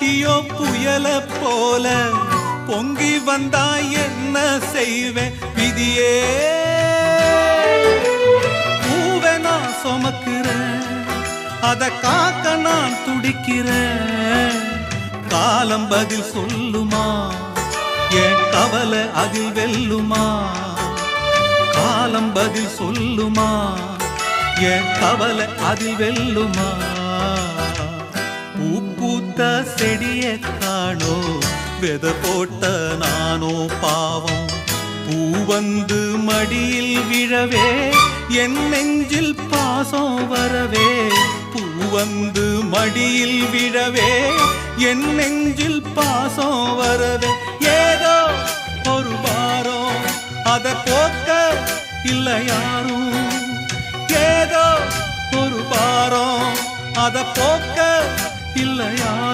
அடியோ புயல போல பொங்கி வந்தா என்ன செய்வேன் விதியே. பூவை நான் சுமக்கிறேன், அத காக்க நான் துடிக்கிறேன். காலம் பதில் சொல்லுமா, என் கவலை அதில் வெல்லுமா. காலம் பதில் சொல்லுமா, என் கவலை அதில் வெல்லுமா. பூ பூத்த செடிய காணோ, வெத போட்ட நானோ பாவம். பூ வந்து மடியில் விழவே, என் நெஞ்சில் பாசம் வரவே. பூ வந்து மடியில் விழவே, என் நெஞ்சில் பாசம் வரவே. ஏதோ ஒரு வாரம் அத போக்க இல்ல யாரும். ஏதோ ஒரு வாரம் அத போக்க இல்ல யாரும்.